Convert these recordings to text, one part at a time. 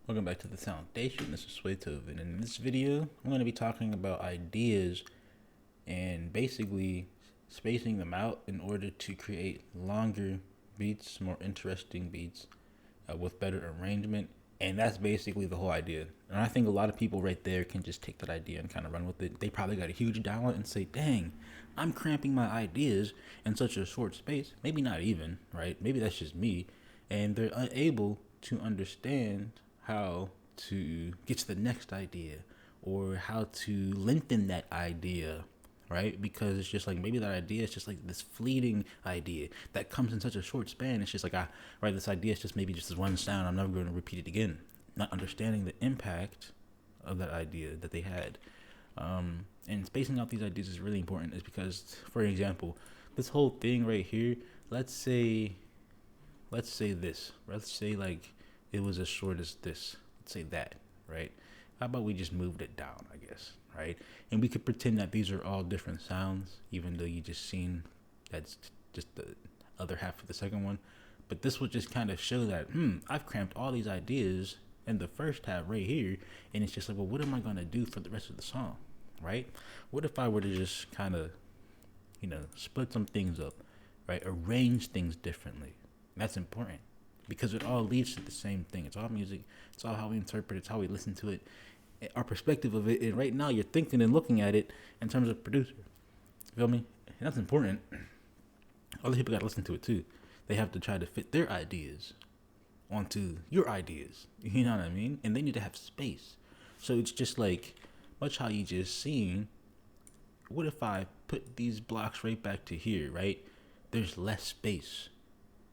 Welcome back to the Foundation. This is Swaytov, and in this video, I'm going to be talking about ideas and basically spacing them out in order to create longer beats, more interesting beats with better arrangement. And that's basically the whole idea. And I think a lot of people right there can just take that idea and kind of run with it. They probably got a huge download and say, dang, I'm cramping my ideas in such a short space. Maybe not even, right? Maybe that's just me. And they're unable to understand how to get to the next idea or how to lengthen that idea, right? Because it's just like maybe that idea is just like this fleeting idea that comes in such a short span. It's just like, right, this idea is just maybe just this one sound. I'm never going to repeat it again. Not understanding the impact of that idea that they had. And spacing out these ideas is really important, is because, for example, this whole thing right here, let's say this. Let's say like it was as short as this. Let's say that, right? How about we just moved it down, I guess, right? And we could pretend that these are all different sounds, even though you just seen that's just the other half of the second one. But this would just kind of show that, I've cramped all these ideas in the first half right here. And it's just like, well, what am I going to do for the rest of the song, right? What if I were to just kind of, split some things up, right? Arrange things differently. That's important because it all leads to the same thing. It's all music. It's all how we interpret it. It's how we listen to it. Our perspective of it. And right now you're thinking and looking at it in terms of producer. Feel me? And that's important. Other people got to listen to it too. They have to try to fit their ideas onto your ideas. You know what I mean? And they need to have space. So it's just like, much how you just seen, what if I put these blocks right back to here, right? There's less space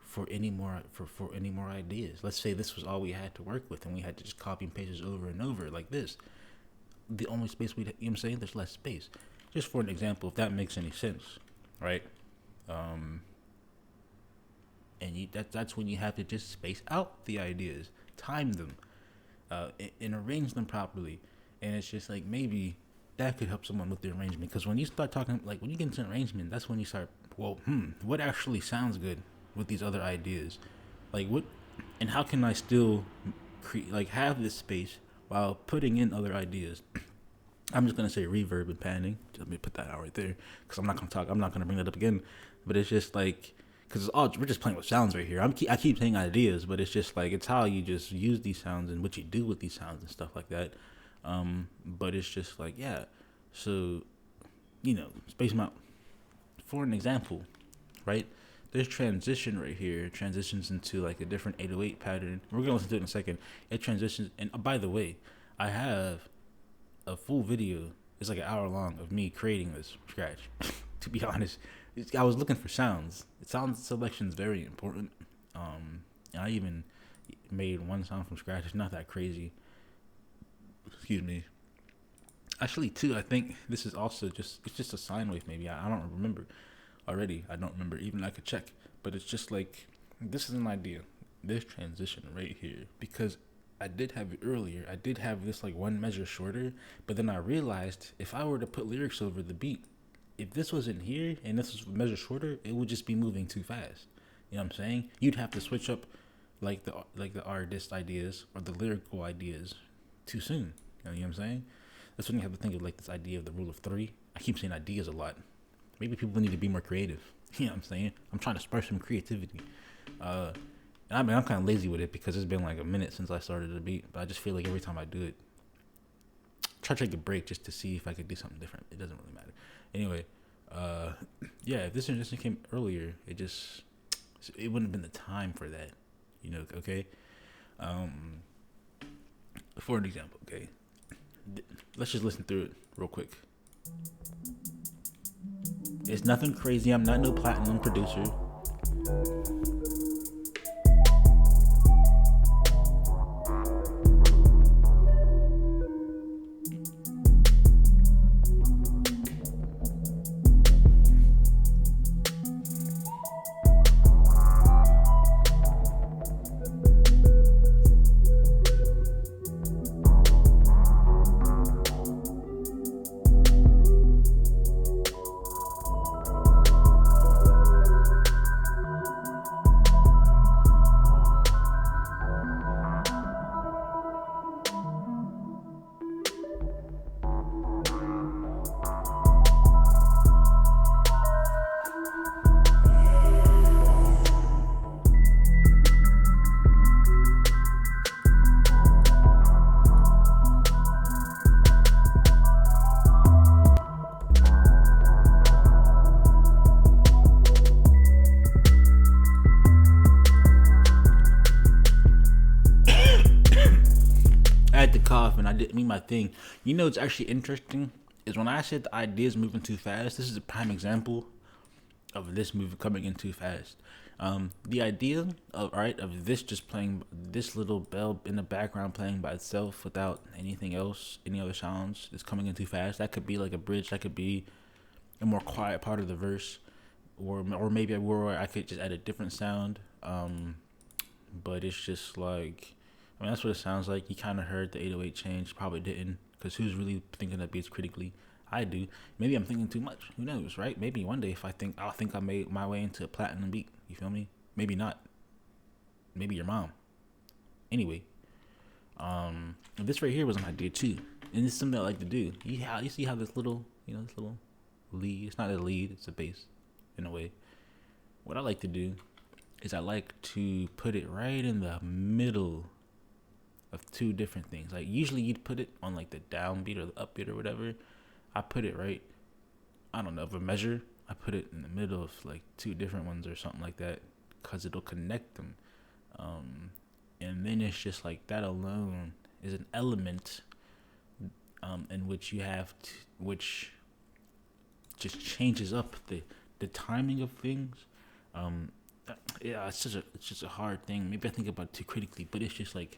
for any more ideas. Let's say this was all we had to work with and we had to just copy and paste this over and over like this. The only space I'm saying, there's less space. Just for an example, if that makes any sense, right? And that's when you have to just space out the ideas, time them, and arrange them properly. And it's just like, maybe that could help someone with the arrangement. Because when you start talking, like when you get into arrangement, that's when you start, what actually sounds good with these other ideas? Like what, and how can I still have this space while putting in other ideas? I'm just going to say reverb and panning. Let me put that out right there. Because I'm not going to bring that up again. But it's just like, because we're just playing with sounds right here. I keep saying ideas, but it's just like, it's how you just use these sounds and what you do with these sounds and stuff like that. But it's just like, yeah. So, space them out. For an example, right? There's transition right here. It transitions into like a different 808 pattern. We're going to listen to it in a second. It transitions. And by the way, I have a full video. It's like an hour long of me creating this from scratch. To be honest, I was looking for sounds. Sound selection is very important. And I even made one sound from scratch. It's not that crazy. Excuse me. Actually, too, I think this is also it's just a sine wave maybe. I don't remember already. I don't remember. Even I could check. But it's just like, this is an idea. This transition right here. Because I did have it earlier. I did have this like one measure shorter. But then I realized if I were to put lyrics over the beat, if this wasn't here and this was measure shorter, it would just be moving too fast. You know what I'm saying? You'd have to switch up like the artist ideas or the lyrical ideas too soon. You know what I'm saying? That's when you have to think of like this idea of the rule of three. I keep saying ideas a lot. Maybe people need to be more creative. You know what I'm saying? I'm trying to spark some creativity. And I'm kind of lazy with it because it's been like a minute since I started the beat. But I just feel like every time I do it, try to take a break just to see if I could do something different. It doesn't really matter. Anyway, if this transition came earlier, it wouldn't have been the time for that. Okay? For an example, okay? Let's just listen through it real quick. It's nothing crazy. I'm not no platinum producer. to cough and I didn't mean my thing. You know, it's actually interesting is when I said the idea is moving too fast. This is a prime example of this movie coming in too fast. The idea of this just playing, this little bell in the background playing by itself without anything else, any other sounds, is coming in too fast. That could be like a bridge. That could be a more quiet part of the verse, or maybe where I could just add a different sound. But it's just like, I mean, that's what it sounds like. You kind of heard the 808 change, probably didn't, because who's really thinking of beats critically? I do. Maybe I'm thinking too much. Who knows, right? Maybe one day if I'll think I made my way into a platinum beat. You feel me? Maybe not. Maybe your mom. Anyway, this right here was an idea too, and it's something I like to do. You see how this little, this little lead. It's not a lead. It's a bass, in a way. What I like to do is I like to put it right in the middle of two different things. Like usually you'd put it on like the downbeat or the upbeat or whatever. I put it right, I don't know, of a measure. I put it in the middle of like two different ones or something like that, because it'll connect them. And then it's just like that alone is an element in which you have to, which just changes up the timing of things. Yeah, it's just a hard thing. Maybe I think about it too critically, but it's just like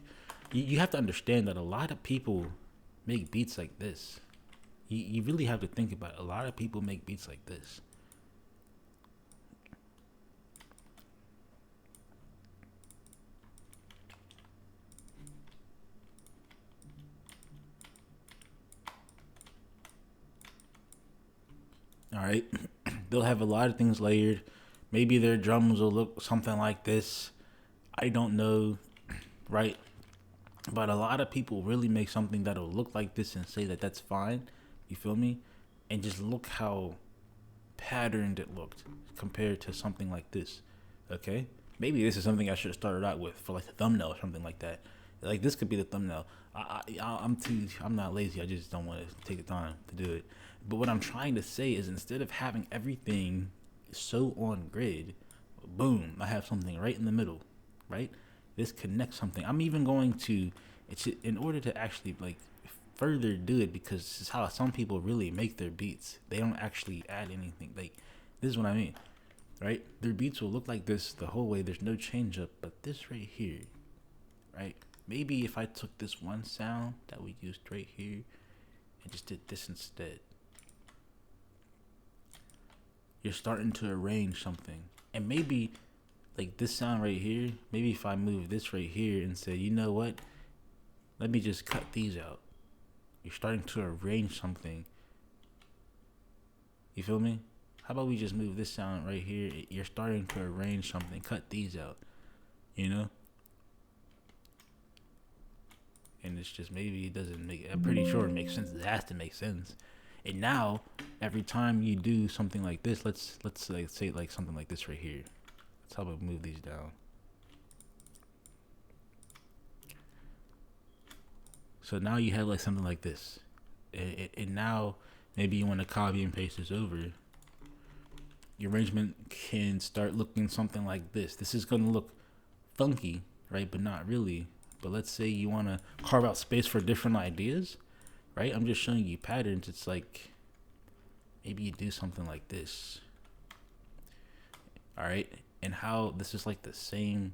you have to understand that a lot of people make beats like this. You really have to think about it. A lot of people make beats like this. All right. They'll have a lot of things layered. Maybe their drums will look something like this. I don't know, right? But a lot of people really make something that'll look like this and say that that's fine. You feel me? And just look how patterned it looked compared to something like this. Okay? Maybe this is something I should have started out with for like the thumbnail or something like that. Like this could be the thumbnail. I'm not lazy. I just don't want to take the time to do it. But what I'm trying to say is instead of having everything so on grid, boom, I have something right in the middle, right? This connects something. I'm even going to, in order to actually like further do it, because this is how some people really make their beats. They don't actually add anything. Like, this is what I mean, right? Their beats will look like this the whole way. There's no change up, but this right here, right? Maybe if I took this one sound that we used right here and just did this instead, you're starting to arrange something. And maybe like this sound right here, maybe if I move this right here and say, you know what, let me just cut these out. You're starting to arrange something. You feel me? How about we just move this sound right here? You're starting to arrange something. Cut these out. You know? And it's just, maybe it doesn't make, I'm pretty sure it makes sense. It has to make sense. And now, every time you do something like this, let's like say like something like this right here. Let's help it move these down. So now you have like something like this. And now maybe you want to copy and paste this over. Your arrangement can start looking something like this. This is going to look funky, right? But not really. But let's say you want to carve out space for different ideas, right? I'm just showing you patterns. It's like maybe you do something like this. All right. And how this is like the same,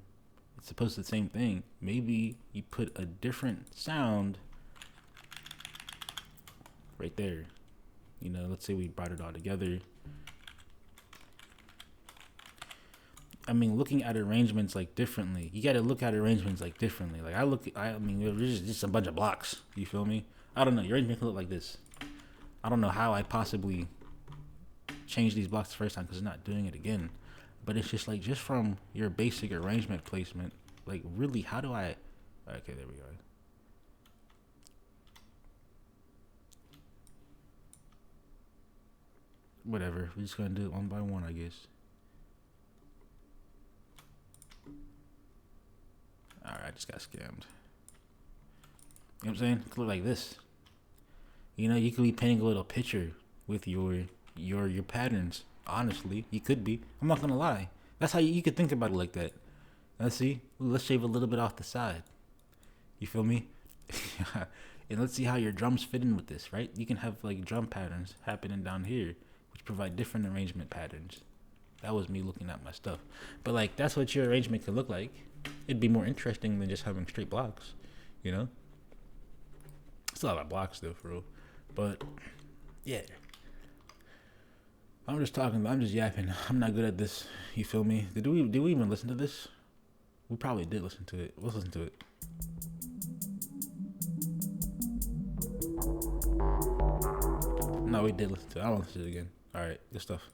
it's supposed to be the same thing. Maybe you put a different sound right there. You know, let's say we brought it all together. I mean, looking at arrangements like differently. You got to look at arrangements like differently. Like I mean, it's just a bunch of blocks. You feel me? I don't know. Your arrangement can look like this. I don't know how I possibly changed these blocks the first time because it's not doing it again. But it's just like, just from your basic arrangement placement, like really, how do I, okay, there we go. Whatever, we're just gonna do it one by one, I guess. Alright, I just got scammed. You know what I'm saying? It could look like this. You know, you could be painting a little picture with your patterns. Honestly, you could be. I'm not gonna lie. That's how you could think about it like that. Let's see. Let's shave a little bit off the side. You feel me? And let's see how your drums fit in with this, right? You can have like drum patterns happening down here, which provide different arrangement patterns. That was me looking at my stuff. But like that's what your arrangement could look like. It'd be more interesting than just having straight blocks, you know? It's a lot of blocks though, for real. But yeah. I'm just talking, I'm just yapping. I'm not good at this. You feel me? Did we even listen to this? We probably did listen to it. Let's listen to it. No, we did listen to it. I want to listen to it again. Alright, good stuff.